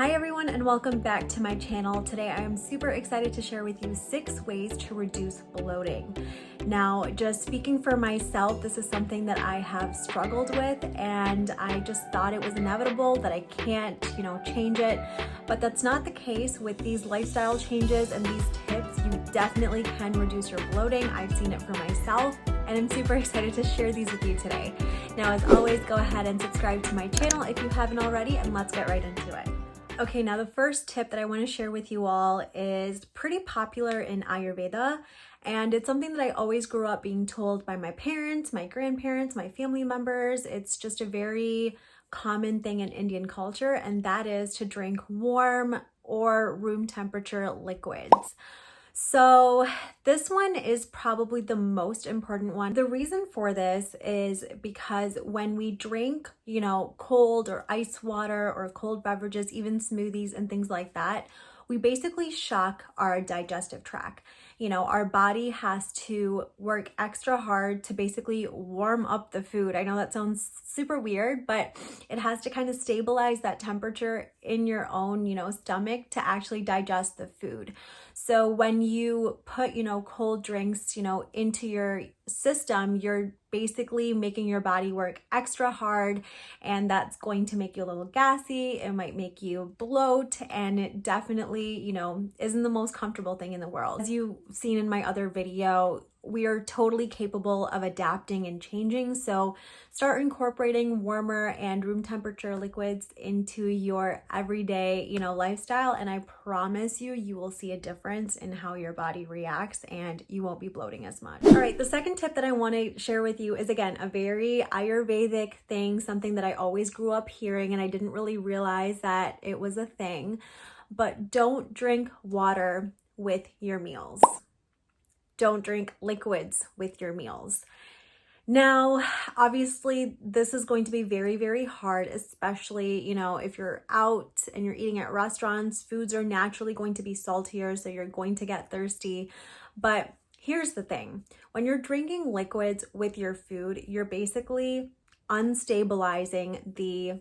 Hi everyone and welcome back to my channel. Today I am super excited to share with you 6 ways to reduce bloating. Now, just speaking for myself, this is something that I have struggled with and I just thought it was inevitable that I can't, change it. But that's not the case. With these lifestyle changes and these tips, you definitely can reduce your bloating. I've seen it for myself and I'm super excited to share these with you today. Now, as always, go ahead and subscribe to my channel if you haven't already, and let's get right into it. Okay, now the first tip that I want to share with you all is pretty popular in Ayurveda, and it's something that I always grew up being told by my parents, my grandparents, my family members. It's just a very common thing in Indian culture, and that is to drink warm or room temperature liquids. So this one is probably the most important one. The reason for this is because when we drink, cold or ice water or cold beverages, even smoothies and things like that, we basically shock our digestive tract. Our body has to work extra hard to basically warm up the food. I know that sounds super weird, but it has to kind of stabilize that temperature in your own, stomach to actually digest the food. So when you put, cold drinks, into your system, you're basically making your body work extra hard, and that's going to make you a little gassy. It might make you bloat, and it definitely, isn't the most comfortable thing in the world. As you've seen in my other video, we are totally capable of adapting and changing. So start incorporating warmer and room temperature liquids into your everyday, lifestyle. And I promise you will see a difference in how your body reacts and you won't be bloating as much. All right, the second tip that I want to share with you is, again, a very Ayurvedic thing, something that I always grew up hearing and I didn't really realize that it was a thing, but don't drink water with your meals. Don't drink liquids with your meals. Now, obviously, this is going to be very, very hard, especially, if you're out and you're eating at restaurants. Foods are naturally going to be saltier, so you're going to get thirsty. But here's the thing. When you're drinking liquids with your food, you're basically unstabilizing the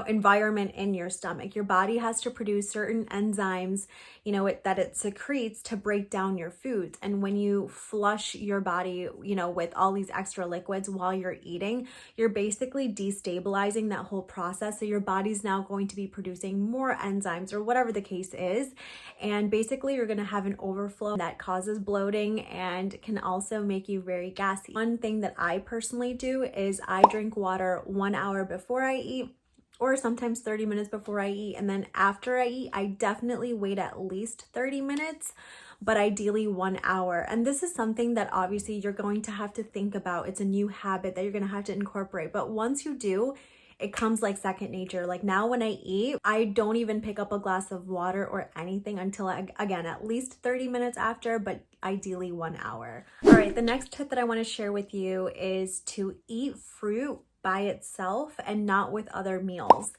environment in your stomach. Your body has to produce certain enzymes, that it secretes to break down your foods. And when you flush your body, with all these extra liquids while you're eating, you're basically destabilizing that whole process. So your body's now going to be producing more enzymes or whatever the case is. And basically you're going to have an overflow that causes bloating and can also make you very gassy. One thing that I personally do is I drink water 1 hour before I eat, or sometimes 30 minutes before I eat. And then after I eat, I definitely wait at least 30 minutes, but ideally 1 hour. And this is something that obviously you're going to have to think about. It's a new habit that you're going to have to incorporate. But once you do, it comes like second nature. Like now when I eat, I don't even pick up a glass of water or anything until, again, at least 30 minutes after, but ideally 1 hour. All right, the next tip that I want to share with you is to eat fruit by itself and not with other meals.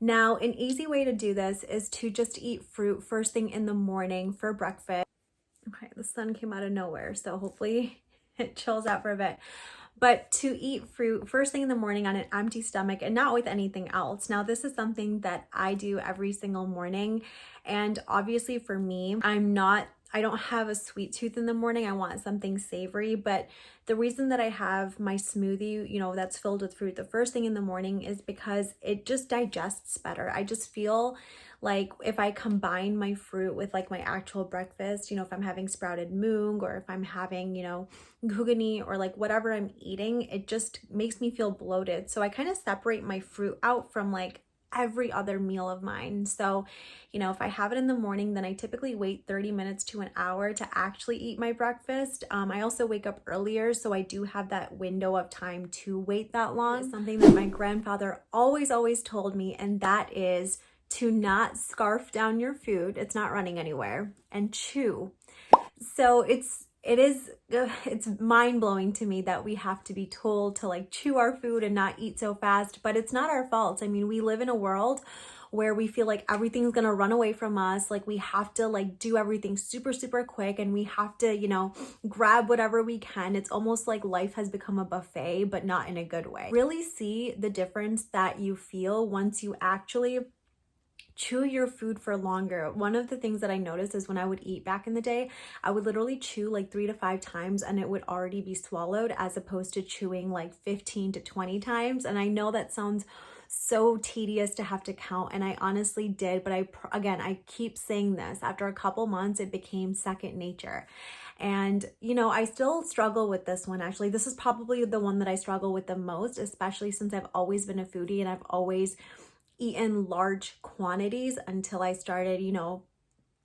Now, an easy way to do this is to just eat fruit first thing in the morning for breakfast. Okay, the sun came out of nowhere, so hopefully it chills out for a bit. But to eat fruit first thing in the morning on an empty stomach and not with anything else. Now, this is something that I do every single morning. And obviously for me, I don't have a sweet tooth in the morning. I want something savory, but the reason that I have my smoothie, that's filled with fruit the first thing in the morning is because it just digests better. I just feel like if I combine my fruit with like my actual breakfast, if I'm having sprouted moong or if I'm having, ghugni or like whatever I'm eating, it just makes me feel bloated. So I kind of separate my fruit out from like every other meal of mine. So, if I have it in the morning, then I typically wait 30 minutes to an hour to actually eat my breakfast. I also wake up earlier, so I do have that window of time to wait that long. It's something that my grandfather always told me, and that is to not scarf down your food. It's not running anywhere, and chew. So it's mind-blowing to me that we have to be told to like chew our food and not eat so fast, but it's not our fault. I mean, we live in a world where we feel like everything's gonna run away from us. Like we have to like do everything super, super quick, and we have to, grab whatever we can. It's almost like life has become a buffet, but not in a good way. Really see the difference that you feel once you actually chew your food for longer. One of the things that I noticed is when I would eat back in the day, I would literally chew like 3 to 5 times and it would already be swallowed, as opposed to chewing like 15 to 20 times. And I know that sounds so tedious to have to count, and I honestly did, but I keep saying this, after a couple months it became second nature. And I still struggle with this one. Actually, this is probably the one that I struggle with the most, especially since I've always been a foodie and I've always eaten large quantities until I started,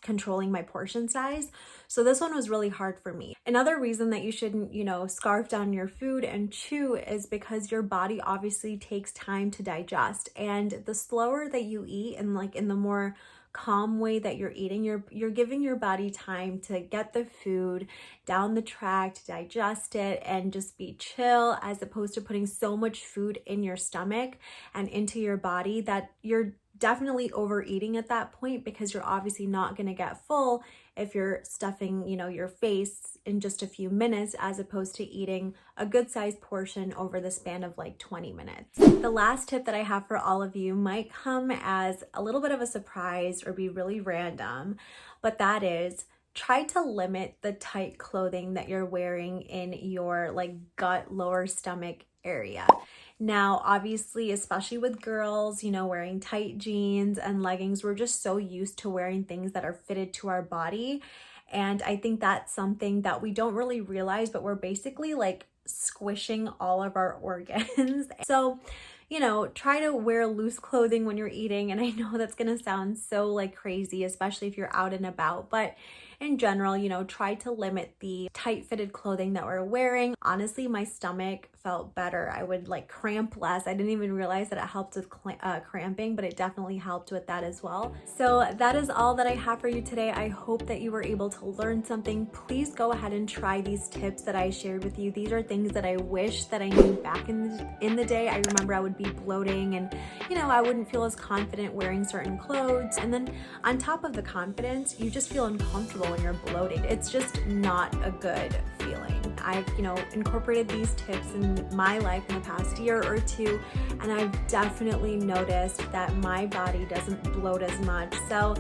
controlling my portion size. So this one was really hard for me. Another reason that you shouldn't, scarf down your food and chew is because your body obviously takes time to digest. And the slower that you eat, and like in the more calm way that you're eating, you're giving your body time to get the food down the tract, digest it, and just be chill, as opposed to putting so much food in your stomach and into your body that you're definitely overeating at that point, because you're obviously not going to get full if you're stuffing, your face in just a few minutes, as opposed to eating a good sized portion over the span of like 20 minutes. The last tip that I have for all of you might come as a little bit of a surprise or be really random, but that is, try to limit the tight clothing that you're wearing in your like gut, lower stomach area. Now, obviously, especially with girls, wearing tight jeans and leggings, we're just so used to wearing things that are fitted to our body. And I think that's something that we don't really realize, but we're basically like squishing all of our organs. So, try to wear loose clothing when you're eating. And I know that's going to sound so like crazy, especially if you're out and about, but in general, try to limit the tight fitted clothing that we're wearing. Honestly, my stomach felt better. I would like cramp less. I didn't even realize that it helped with cramping, but it definitely helped with that as well. So that is all that I have for you today. I hope that you were able to learn something. Please go ahead and try these tips that I shared with you. These are things that I wish that I knew back in the day. I remember I would be bloating and, I wouldn't feel as confident wearing certain clothes. And then on top of the confidence, you just feel uncomfortable when you're bloating. It's just not a good feeling. I've, incorporated these tips in my life in the past year or two, and I've definitely noticed that my body doesn't bloat as much. So,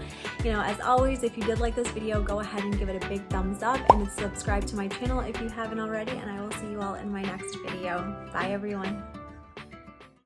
as always, if you did like this video, go ahead and give it a big thumbs up and subscribe to my channel if you haven't already, and I will see you all in my next video. Bye, everyone.